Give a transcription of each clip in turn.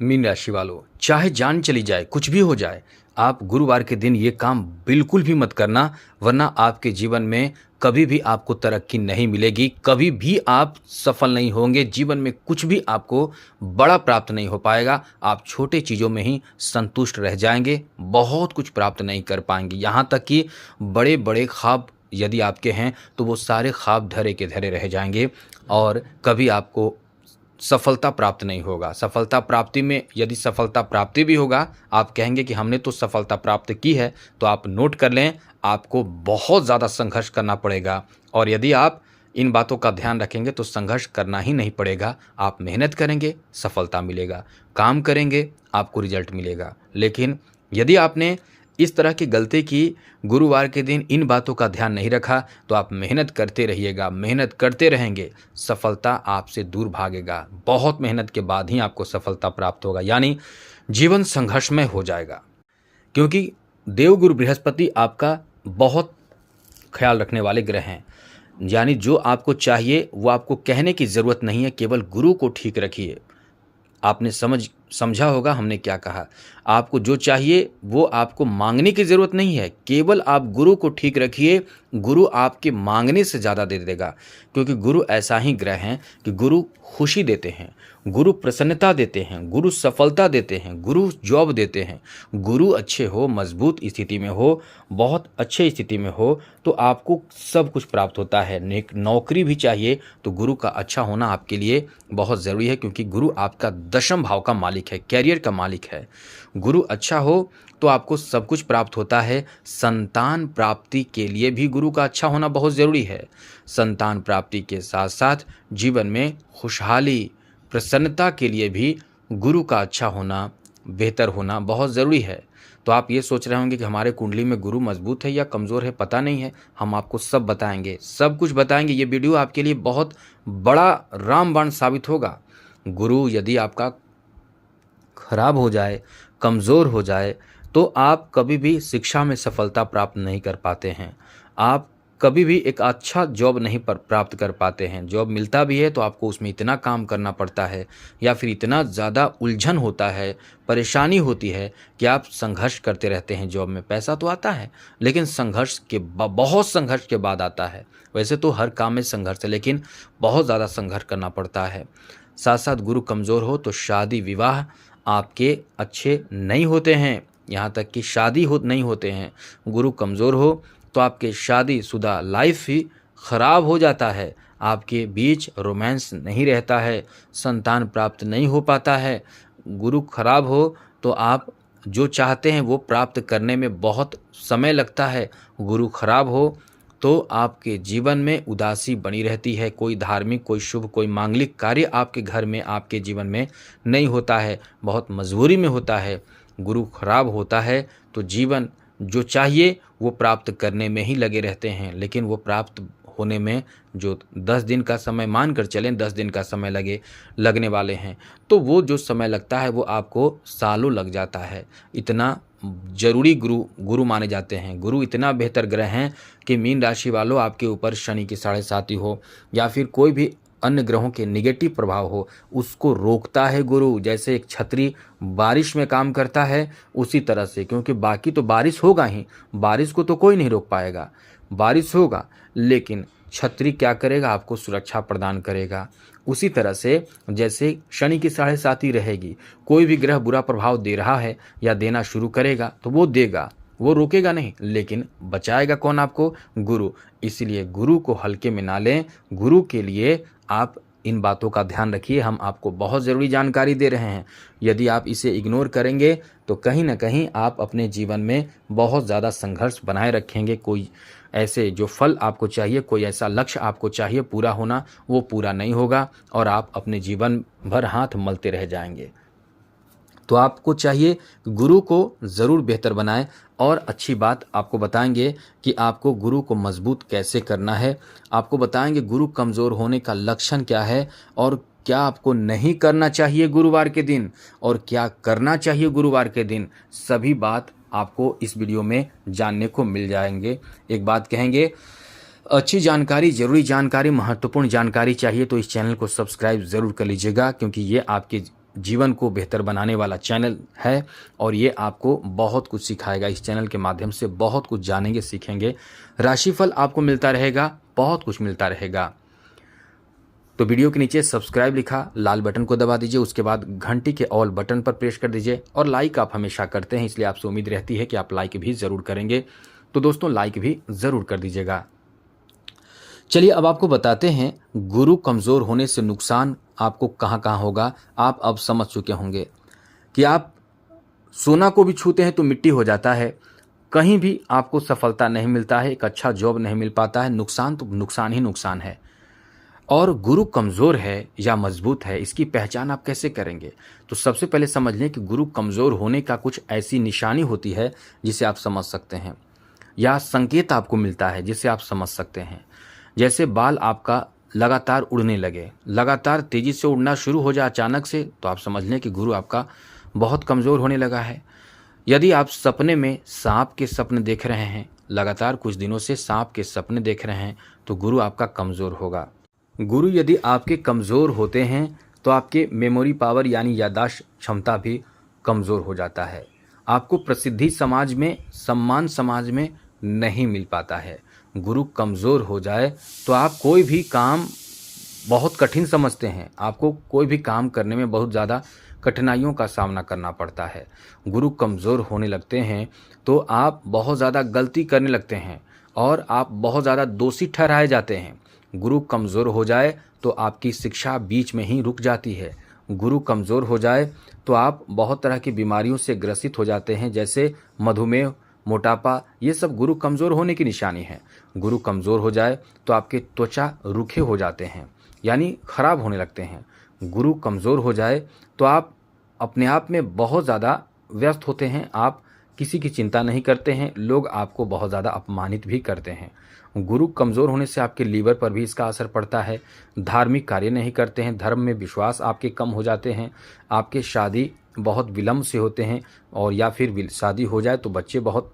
Mean राशि वालों, चाहे जान चली जाए, कुछ भी हो जाए, आप गुरुवार के दिन ये काम बिल्कुल भी मत करना, वरना आपके जीवन में कभी भी आपको तरक्की नहीं मिलेगी, कभी भी आप सफल नहीं होंगे, जीवन में कुछ भी आपको बड़ा प्राप्त नहीं हो पाएगा। आप छोटे चीज़ों में ही संतुष्ट रह जाएंगे, बहुत कुछ प्राप्त नहीं कर पाएंगे। यहाँ तक कि बड़े-बड़े ख्वाब यदि आपके हैं, तो वो सारे ख्वाब धरे के धरे रह जाएंगे और कभी आपको सफलता प्राप्त नहीं होगा। सफलता प्राप्ति में यदि सफलता प्राप्ति भी होगा, आप कहेंगे कि हमने तो सफलता प्राप्त की है, तो आप नोट कर लें, आपको बहुत ज़्यादा संघर्ष करना पड़ेगा। और यदि आप इन बातों का ध्यान रखेंगे तो संघर्ष करना ही नहीं पड़ेगा। आप मेहनत करेंगे, सफलता मिलेगा, काम करेंगे, आपको रिजल्ट मिलेगा। लेकिन यदि आपने इस तरह की गलती की, गुरुवार के दिन इन बातों का ध्यान नहीं रखा, तो आप मेहनत करते रहिएगा, मेहनत करते रहेंगे, सफलता आपसे दूर भागेगा। बहुत मेहनत के बाद ही आपको सफलता प्राप्त होगा, यानी जीवन संघर्षमय हो जाएगा। क्योंकि देवगुरु बृहस्पति आपका बहुत ख्याल रखने वाले ग्रह हैं, यानी जो आपको चाहिए वो आपको कहने की ज़रूरत नहीं है, केवल गुरु को ठीक रखिए। आपने समझा होगा हमने क्या कहा। आपको जो चाहिए वो आपको मांगने की ज़रूरत नहीं है, केवल आप गुरु को ठीक रखिए, गुरु आपके मांगने से ज़्यादा दे देगा। क्योंकि गुरु ऐसा ही ग्रह हैं कि गुरु खुशी देते हैं, गुरु प्रसन्नता देते हैं, गुरु सफलता देते हैं, गुरु जॉब देते हैं। गुरु अच्छे हो, मजबूत स्थिति में हो, बहुत अच्छे स्थिति में हो, तो आपको सब कुछ प्राप्त होता है। एक नौकरी भी चाहिए तो गुरु का अच्छा होना आपके लिए बहुत ज़रूरी है, क्योंकि गुरु आपका दशम भाव का मालिक है, कैरियर का मालिक है। गुरु अच्छा हो तो आपको सब कुछ प्राप्त होता है। संतान प्राप्ति के लिए भी गुरु का अच्छा होना बहुत ज़रूरी है। संतान प्राप्ति के साथ साथ जीवन में खुशहाली, प्रसन्नता के लिए भी गुरु का अच्छा होना, बेहतर होना बहुत ज़रूरी है। तो आप ये सोच रहे होंगे कि हमारे कुंडली में गुरु मजबूत है या कमज़ोर है, पता नहीं है। हम आपको सब बताएंगे, सब कुछ बताएंगे। ये वीडियो आपके लिए बहुत बड़ा रामबाण साबित होगा। गुरु यदि आपका खराब हो जाए, कमज़ोर हो जाए, तो आप कभी भी शिक्षा में सफलता प्राप्त नहीं कर पाते हैं। आप कभी भी एक अच्छा जॉब नहीं प्राप्त कर पाते हैं। जॉब मिलता भी है तो आपको उसमें इतना काम करना पड़ता है, या फिर इतना ज़्यादा उलझन होता है, परेशानी होती है कि आप संघर्ष करते रहते हैं। जॉब में पैसा तो आता है, लेकिन संघर्ष के बहुत संघर्ष के बाद आता है। वैसे तो हर काम में संघर्ष है, लेकिन बहुत ज़्यादा संघर्ष करना पड़ता है। साथ साथ गुरु कमज़ोर हो तो शादी विवाह आपके अच्छे नहीं होते हैं, यहाँ तक कि शादी नहीं होते हैं। गुरु कमज़ोर हो तो आपके शादीशुदा लाइफ ही ख़राब हो जाता है, आपके बीच रोमांस नहीं रहता है, संतान प्राप्त नहीं हो पाता है। गुरु खराब हो तो आप जो चाहते हैं वो प्राप्त करने में बहुत समय लगता है। गुरु खराब हो तो आपके जीवन में उदासी बनी रहती है। कोई धार्मिक, कोई शुभ, कोई मांगलिक कार्य आपके घर में, आपके जीवन में नहीं होता है, बहुत मजबूरी में होता है। गुरु खराब होता है तो जीवन जो चाहिए वो प्राप्त करने में ही लगे रहते हैं, लेकिन वो प्राप्त होने में जो 10 दिन का समय मान कर चलें, 10 दिन का समय लगने वाले हैं, तो वो जो समय लगता है वो आपको सालों लग जाता है। इतना जरूरी गुरु माने जाते हैं। गुरु इतना बेहतर ग्रह हैं कि मीन राशि वालों, आपके ऊपर शनि की 7.5 हो या फिर कोई भी अन्य ग्रहों के निगेटिव प्रभाव हो, उसको रोकता है गुरु। जैसे एक छतरी बारिश में काम करता है, उसी तरह से, क्योंकि बाकी तो बारिश होगा ही, बारिश को तो कोई नहीं रोक पाएगा, बारिश होगा, लेकिन छतरी क्या करेगा, आपको सुरक्षा प्रदान करेगा। उसी तरह से जैसे शनि की 7.5 रहेगी, कोई भी ग्रह बुरा प्रभाव दे रहा है या देना शुरू करेगा तो वो देगा, वो रोकेगा नहीं, लेकिन बचाएगा कौन, आपको? गुरु। इसीलिए गुरु को हल्के में ना लें। गुरु के लिए आप इन बातों का ध्यान रखिए। हम आपको बहुत ज़रूरी जानकारी दे रहे हैं। यदि आप इसे इग्नोर करेंगे तो कहीं ना कहीं आप अपने जीवन में बहुत ज़्यादा संघर्ष बनाए रखेंगे। कोई ऐसे जो फल आपको चाहिए, कोई ऐसा लक्ष्य आपको चाहिए पूरा होना, वो पूरा नहीं होगा और आप अपने जीवन भर हाथ मलते रह जाएंगे। तो आपको चाहिए कि गुरु को ज़रूर बेहतर बनाएं। और अच्छी बात आपको बताएंगे कि आपको गुरु को मजबूत कैसे करना है, आपको बताएंगे गुरु कमज़ोर होने का लक्षण क्या है और क्या आपको नहीं करना चाहिए गुरुवार के दिन और क्या करना चाहिए गुरुवार के दिन। सभी बात आपको इस वीडियो में जानने को मिल जाएंगे। एक बात कहेंगे, अच्छी जानकारी, ज़रूरी जानकारी, महत्वपूर्ण जानकारी चाहिए तो इस चैनल को सब्सक्राइब ज़रूर कर लीजिएगा, क्योंकि ये आपके जीवन को बेहतर बनाने वाला चैनल है और ये आपको बहुत कुछ सिखाएगा। इस चैनल के माध्यम से बहुत कुछ जानेंगे, सीखेंगे। राशिफल आपको मिलता रहेगा, बहुत कुछ मिलता रहेगा। तो वीडियो के नीचे सब्सक्राइब लिखा लाल बटन को दबा दीजिए, उसके बाद घंटी के ऑल बटन पर प्रेस कर दीजिए। और लाइक आप हमेशा करते हैं, इसलिए आपसे उम्मीद रहती है कि आप लाइक भी ज़रूर करेंगे। तो दोस्तों लाइक भी ज़रूर कर दीजिएगा। चलिए अब आपको बताते हैं गुरु कमज़ोर होने से नुकसान आपको कहाँ कहाँ होगा। आप अब समझ चुके होंगे कि आप सोना को भी छूते हैं तो मिट्टी हो जाता है, कहीं भी आपको सफलता नहीं मिलता है, एक अच्छा जॉब नहीं मिल पाता है, नुकसान तो नुकसान ही नुकसान है। और गुरु कमज़ोर है या मजबूत है, इसकी पहचान आप कैसे करेंगे? तो सबसे पहले समझ लें कि गुरु कमज़ोर होने का कुछ ऐसी निशानी होती है जिसे आप समझ सकते हैं, या संकेत आपको मिलता है जिसे आप समझ सकते हैं। जैसे बाल आपका लगातार उड़ने लगे, लगातार तेज़ी से उड़ना शुरू हो जाए अचानक से, तो आप समझ लें कि गुरु आपका बहुत कमज़ोर होने लगा है। यदि आप सपने में सांप के सपने देख रहे हैं, लगातार कुछ दिनों से सांप के सपने देख रहे हैं, तो गुरु आपका कमज़ोर होगा। गुरु यदि आपके कमज़ोर होते हैं तो आपके मेमोरी पावर यानी याददाश्त क्षमता भी कमज़ोर हो जाता है। आपको प्रसिद्धि समाज में, सम्मान समाज में नहीं मिल पाता है। गुरु कमज़ोर हो जाए तो आप कोई भी काम बहुत कठिन समझते हैं, आपको कोई भी काम करने में बहुत ज़्यादा कठिनाइयों का सामना करना पड़ता है। गुरु कमज़ोर होने लगते हैं तो आप बहुत ज़्यादा गलती करने लगते हैं और आप बहुत ज़्यादा दोषी ठहराए जाते हैं। गुरु कमज़ोर हो जाए तो आपकी शिक्षा बीच में ही रुक जाती है। गुरु कमज़ोर हो जाए तो आप बहुत तरह की बीमारियों से ग्रसित हो जाते हैं, जैसे मधुमेह, मोटापा, ये सब गुरु कमज़ोर होने की निशानी है। गुरु कमज़ोर हो जाए तो आपके त्वचा रूखे हो जाते हैं, यानी खराब होने लगते हैं। गुरु कमज़ोर हो जाए तो आप अपने आप में बहुत ज़्यादा व्यस्त होते हैं, आप किसी की चिंता नहीं करते हैं, लोग आपको बहुत ज़्यादा अपमानित भी करते हैं। गुरु कमज़ोर होने से आपके लीवर पर भी इसका असर पड़ता है, धार्मिक कार्य नहीं करते हैं, धर्म में विश्वास आपके कम हो जाते हैं, आपके शादी बहुत विलम्ब से होते हैं, और या फिर शादी हो जाए तो बच्चे बहुत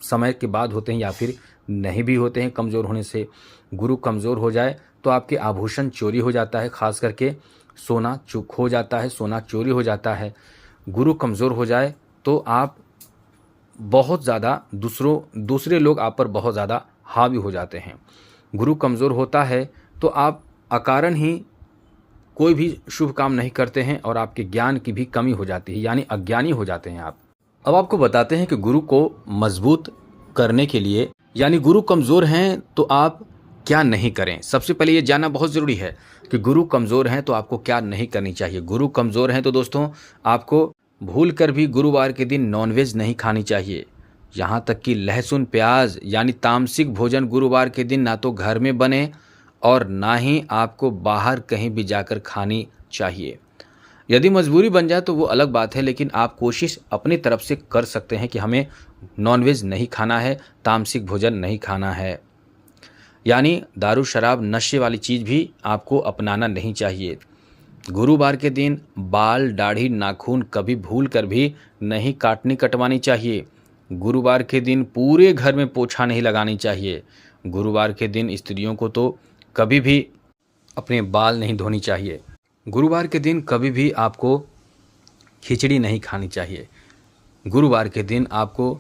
समय के बाद होते हैं या फिर नहीं भी होते हैं कमज़ोर होने से। गुरु कमज़ोर हो जाए तो आपके आभूषण चोरी हो जाता है, खास करके सोना खो जाता है, सोना चोरी हो जाता है। गुरु कमज़ोर हो जाए तो आप बहुत ज़्यादा दूसरे लोग आप पर बहुत ज़्यादा हावी हो जाते हैं। गुरु कमज़ोर होता है तो आप अकारण ही कोई भी शुभ काम नहीं करते हैं और आपके ज्ञान की भी कमी हो जाती है, यानी अज्ञानी हो जाते हैं आप। अब आपको बताते हैं कि गुरु को मजबूत करने के लिए, यानी गुरु कमज़ोर हैं तो आप क्या नहीं करें। सबसे पहले ये जानना बहुत ज़रूरी है कि गुरु कमज़ोर हैं तो आपको क्या नहीं करनी चाहिए। गुरु कमज़ोर हैं तो दोस्तों आपको भूल कर भी गुरुवार के दिन नॉनवेज नहीं खानी चाहिए। यहाँ तक कि लहसुन प्याज यानी तामसिक भोजन गुरुवार के दिन ना तो घर में बने और ना ही आपको बाहर कहीं भी जाकर खानी चाहिए। यदि मजबूरी बन जाए तो वो अलग बात है, लेकिन आप कोशिश अपनी तरफ से कर सकते हैं कि हमें नॉनवेज नहीं खाना है, तामसिक भोजन नहीं खाना है। यानी दारू शराब नशे वाली चीज़ भी आपको अपनाना नहीं चाहिए। गुरुवार के दिन बाल, दाढ़ी, नाखून कभी भूल कर भी नहीं कटवानी चाहिए। गुरुवार के दिन पूरे घर में पोछा नहीं लगानी चाहिए। गुरुवार के दिन स्त्रियों को तो कभी भी अपने बाल नहीं धोनी चाहिए। गुरुवार के दिन कभी भी आपको खिचड़ी नहीं खानी चाहिए। गुरुवार के दिन आपको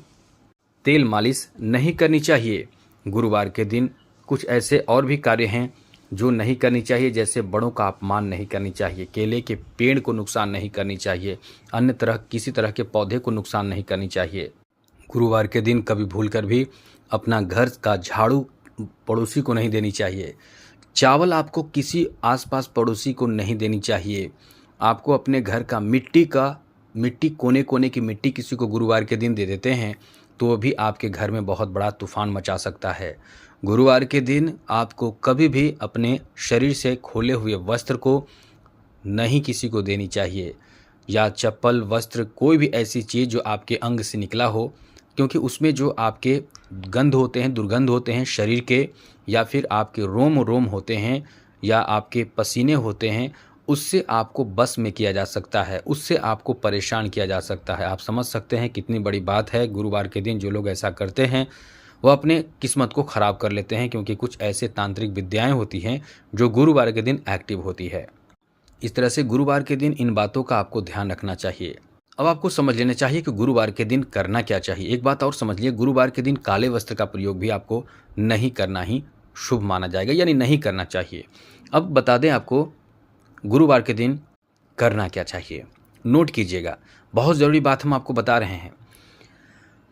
तेल मालिश नहीं करनी चाहिए। गुरुवार के दिन कुछ ऐसे और भी कार्य हैं जो नहीं करनी चाहिए, जैसे बड़ों का अपमान नहीं करनी चाहिए, केले के पेड़ को नुकसान नहीं करनी चाहिए, अन्य तरह किसी तरह के पौधे को नुकसान नहीं करनी चाहिए। गुरुवार के दिन कभी भूलकर भी अपना घर का झाड़ू पड़ोसी को नहीं देनी चाहिए। चावल आपको किसी आसपास पड़ोसी को नहीं देनी चाहिए। आपको अपने घर का मिट्टी कोने कोने की मिट्टी किसी को गुरुवार के दिन दे देते हैं तो वो भी आपके घर में बहुत बड़ा तूफान मचा सकता है। गुरुवार के दिन आपको कभी भी अपने शरीर से खोले हुए वस्त्र को नहीं किसी को देनी चाहिए, या चप्पल, वस्त्र, कोई भी ऐसी चीज़ जो आपके अंग से निकला हो, क्योंकि उसमें जो आपके गंध होते हैं, दुर्गंध होते हैं शरीर के, या फिर आपके रोम होते हैं, या आपके पसीने होते हैं, उससे आपको बस में किया जा सकता है, उससे आपको परेशान किया जा सकता है। आप समझ सकते हैं कितनी बड़ी बात है। गुरुवार के दिन जो लोग ऐसा करते हैं वो अपने किस्मत को ख़राब कर लेते हैं, क्योंकि कुछ ऐसे तांत्रिक विद्याएं होती हैं जो गुरुवार के दिन एक्टिव होती है। इस तरह से गुरुवार के दिन इन बातों का आपको ध्यान रखना चाहिए। अब आपको समझ लेना चाहिए कि गुरुवार के दिन करना क्या चाहिए। एक बात और समझ लिए, गुरुवार के दिन काले वस्त्र का प्रयोग भी आपको नहीं करना ही शुभ माना जाएगा, यानी नहीं करना चाहिए। अब बता दें आपको गुरुवार के दिन करना क्या चाहिए। नोट कीजिएगा, बहुत ज़रूरी बात हम आपको बता रहे हैं।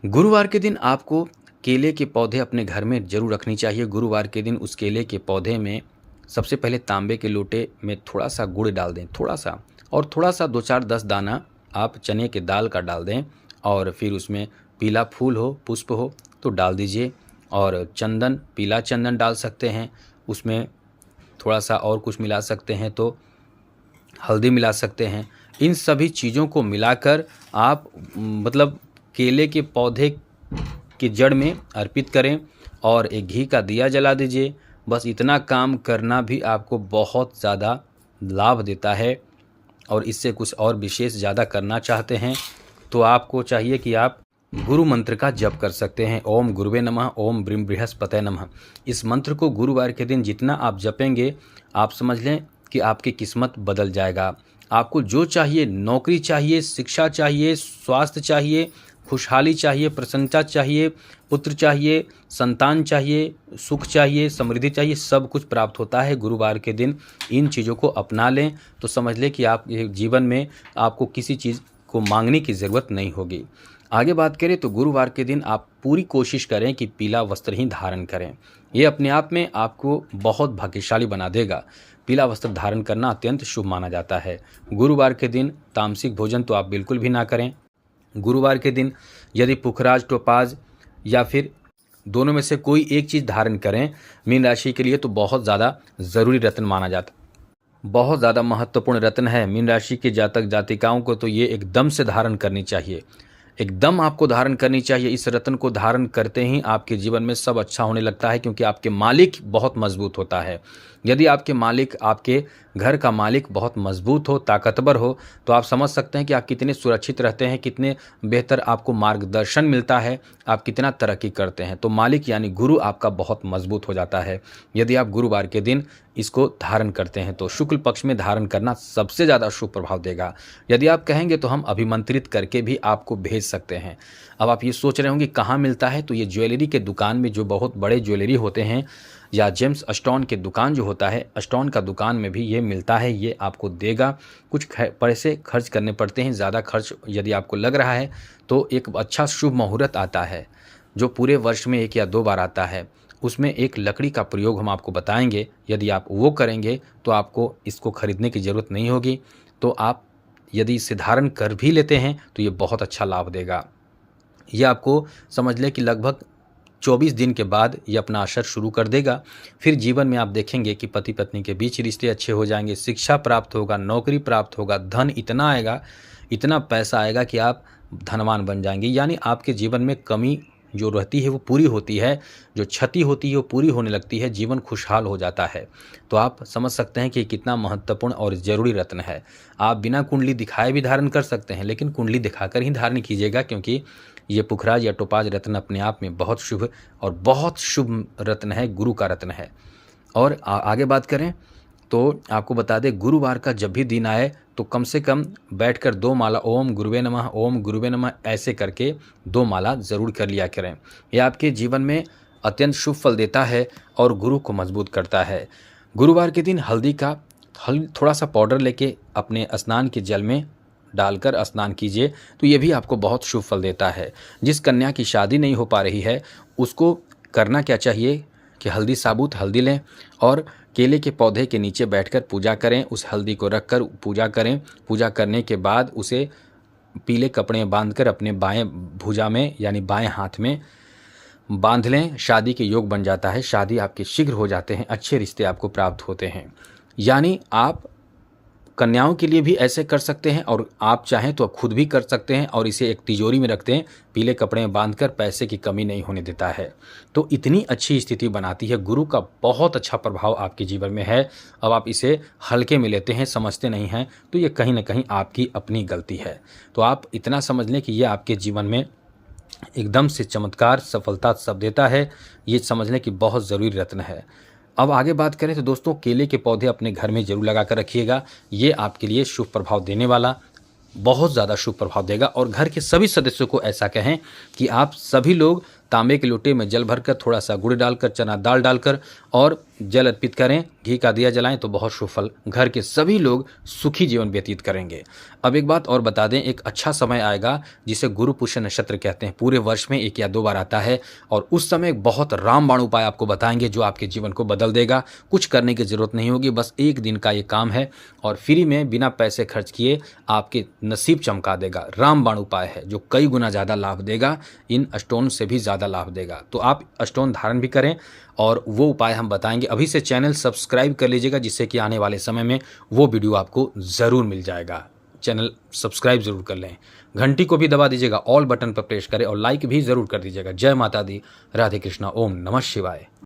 गुरुवार के दिन आपको केले के पौधे अपने घर में जरूर रखनी चाहिए। गुरुवार के दिन उस केले के पौधे में सबसे पहले तांबे के लोटे में थोड़ा सा गुड़ डाल दें, थोड़ा सा, और थोड़ा सा 2-4-10 दाना आप चने के दाल का डाल दें, और फिर उसमें पीला फूल हो, पुष्प हो तो डाल दीजिए, और चंदन, पीला चंदन डाल सकते हैं, उसमें थोड़ा सा और कुछ मिला सकते हैं तो हल्दी मिला सकते हैं। इन सभी चीज़ों को मिलाकर आप मतलब केले के पौधे की जड़ में अर्पित करें और एक घी का दिया जला दीजिए। बस इतना काम करना भी आपको बहुत ज़्यादा लाभ देता है। और इससे कुछ और विशेष ज़्यादा करना चाहते हैं तो आपको चाहिए कि आप गुरु मंत्र का जप कर सकते हैं। ओम गुरुवे नमः, ओम ब्रीम बृहस्पतये नमः। इस मंत्र को गुरुवार के दिन जितना आप जपेंगे, आप समझ लें कि आपकी किस्मत बदल जाएगा। आपको जो चाहिए, नौकरी चाहिए, शिक्षा चाहिए, स्वास्थ्य चाहिए, खुशहाली चाहिए, प्रसन्नता चाहिए, पुत्र चाहिए, संतान चाहिए, सुख चाहिए, समृद्धि चाहिए, सब कुछ प्राप्त होता है गुरुवार के दिन। इन चीज़ों को अपना लें तो समझ लें कि आप जीवन में आपको किसी चीज़ को मांगने की ज़रूरत नहीं होगी। आगे बात करें तो गुरुवार के दिन आप पूरी कोशिश करें कि पीला वस्त्र ही धारण करें। ये अपने आप में आपको बहुत भाग्यशाली बना देगा। पीला वस्त्र धारण करना अत्यंत शुभ माना जाता है। गुरुवार के दिन तामसिक भोजन तो आप बिल्कुल भी ना करें। गुरुवार के दिन यदि पुखराज, टोपाज या फिर दोनों में से कोई एक चीज़ धारण करें, मीन राशि के लिए तो बहुत ज़्यादा ज़रूरी रत्न माना जाता है, बहुत ज़्यादा महत्वपूर्ण रत्न है। मीन राशि के जातक जातिकाओं को तो ये एकदम से धारण करनी चाहिए, एकदम आपको धारण करनी चाहिए। इस रत्न को धारण करते ही आपके जीवन में सब अच्छा होने लगता है, क्योंकि आपके मालिक बहुत मजबूत होता है। यदि आपके मालिक, आपके घर का मालिक बहुत मजबूत हो, ताकतवर हो, तो आप समझ सकते हैं कि आप कितने सुरक्षित रहते हैं, कितने बेहतर आपको मार्गदर्शन मिलता है, आप कितना तरक्की करते हैं। तो मालिक यानी गुरु आपका बहुत मजबूत हो जाता है यदि आप गुरुवार के दिन इसको धारण करते हैं। तो शुक्ल पक्ष में धारण करना सबसे ज़्यादा शुभ प्रभाव देगा। यदि आप कहेंगे तो हम अभिमंत्रित करके भी आपको भेज सकते हैं। अब आप ये सोच रहे होंगे कहाँ मिलता है, तो ये ज्वेलरी के दुकान में, जो बहुत बड़े ज्वेलरी होते हैं, या जेम्स स्टोन के दुकान जो होता है, स्टोन का दुकान में भी ये मिलता है। ये आपको देगा। कुछ पैसे खर्च करने पड़ते हैं, ज़्यादा खर्च यदि आपको लग रहा है तो एक अच्छा शुभ मुहूर्त आता है जो पूरे वर्ष में 1 या 2 बार आता है। उसमें एक लकड़ी का प्रयोग हम आपको बताएंगे। यदि आप वो करेंगे तो आपको इसको खरीदने की ज़रूरत नहीं होगी। तो आप यदि इसे धारण कर भी लेते हैं तो ये बहुत अच्छा लाभ देगा। ये आपको समझ लें कि लगभग 24 दिन के बाद ये अपना असर शुरू कर देगा। फिर जीवन में आप देखेंगे कि पति पत्नी के बीच रिश्ते अच्छे हो जाएंगे, शिक्षा प्राप्त होगा, नौकरी प्राप्त होगा, धन इतना आएगा, इतना पैसा आएगा कि आप धनवान बन जाएंगे। यानी आपके जीवन में कमी जो रहती है वो पूरी होती है, जो क्षति होती है वो पूरी होने लगती है, जीवन खुशहाल हो जाता है। तो आप समझ सकते हैं कि कितना महत्वपूर्ण और ज़रूरी रत्न है। आप बिना कुंडली दिखाए भी धारण कर सकते हैं, लेकिन कुंडली दिखाकर ही धारण कीजिएगा, क्योंकि ये पुखराज या टोपाज रत्न अपने आप में बहुत शुभ और बहुत शुभ रत्न है, गुरु का रत्न है। और आगे बात करें तो आपको बता दें, गुरुवार का जब भी दिन आए तो कम से कम बैठकर 2 माला ओम गुरुवे नमः, ओम गुरुवे नमः ऐसे करके 2 माला ज़रूर कर लिया करें। यह आपके जीवन में अत्यंत शुभ फल देता है और गुरु को मजबूत करता है। गुरुवार के दिन हल्दी का थोड़ा सा पाउडर लेके अपने स्नान के जल में डालकर स्नान कीजिए, तो ये भी आपको बहुत शुभ फल देता है। जिस कन्या की शादी नहीं हो पा रही है उसको करना क्या चाहिए कि हल्दी, साबुत हल्दी लें और केले के पौधे के नीचे बैठकर पूजा करें। उस हल्दी को रखकर पूजा करें। पूजा करने के बाद उसे पीले कपड़े बांधकर अपने बाएं भुजा में यानी बाएं हाथ में बांध लें। शादी के योग बन जाता है, शादी आपके शीघ्र हो जाते हैं, अच्छे रिश्ते आपको प्राप्त होते हैं। यानी आप कन्याओं के लिए भी ऐसे कर सकते हैं और आप चाहें तो खुद भी कर सकते हैं और इसे एक तिजोरी में रखते हैं, पीले कपड़े में बांधकर, पैसे की कमी नहीं होने देता है। तो इतनी अच्छी स्थिति बनाती है, गुरु का बहुत अच्छा प्रभाव आपके जीवन में है। अब आप इसे हल्के में लेते हैं, समझते नहीं हैं, तो ये कहीं ना कहीं आपकी अपनी गलती है। तो आप इतना समझ लें कि ये आपके जीवन में एकदम से चमत्कार, सफलता सब देता है। ये समझ लें कि बहुत ज़रूरी रत्न है। अब आगे बात करें तो दोस्तों केले के पौधे अपने घर में ज़रूर लगा कर रखिएगा। ये आपके लिए शुभ प्रभाव देने वाला, बहुत ज़्यादा शुभ प्रभाव देगा। और घर के सभी सदस्यों को ऐसा कहें कि आप सभी लोग तांबे के लोटे में जल भरकर, थोड़ा सा गुड़ डालकर, चना दाल डालकर और जल अर्पित करें, घी का दिया जलाएं तो बहुत शुभ फल, घर के सभी लोग सुखी जीवन व्यतीत करेंगे। अब एक बात और बता दें, एक अच्छा समय आएगा जिसे गुरु पुष्य नक्षत्र कहते हैं, पूरे वर्ष में 1 या 2 बार आता है और उस समय एक बहुत रामबाण उपाय आपको बताएंगे जो आपके जीवन को बदल देगा। कुछ करने की ज़रूरत नहीं होगी, बस 1 दिन का ये काम है और फ्री में बिना पैसे खर्च किए आपके नसीब चमका देगा। रामबाण उपाय है जो कई गुना ज़्यादा लाभ देगा, इन स्टोन से भी ज़्यादा लाभ देगा। तो आप स्टोन धारण भी करें और वो उपाय हम बताएंगे। अभी से चैनल सब्सक्राइब कर लीजिएगा जिससे कि आने वाले समय में वो वीडियो आपको ज़रूर मिल जाएगा। चैनल सब्सक्राइब ज़रूर कर लें, घंटी को भी दबा दीजिएगा, ऑल बटन पर प्रेस करें और लाइक भी ज़रूर कर दीजिएगा। जय माता दी, राधे कृष्णा, ओम नमः शिवाय।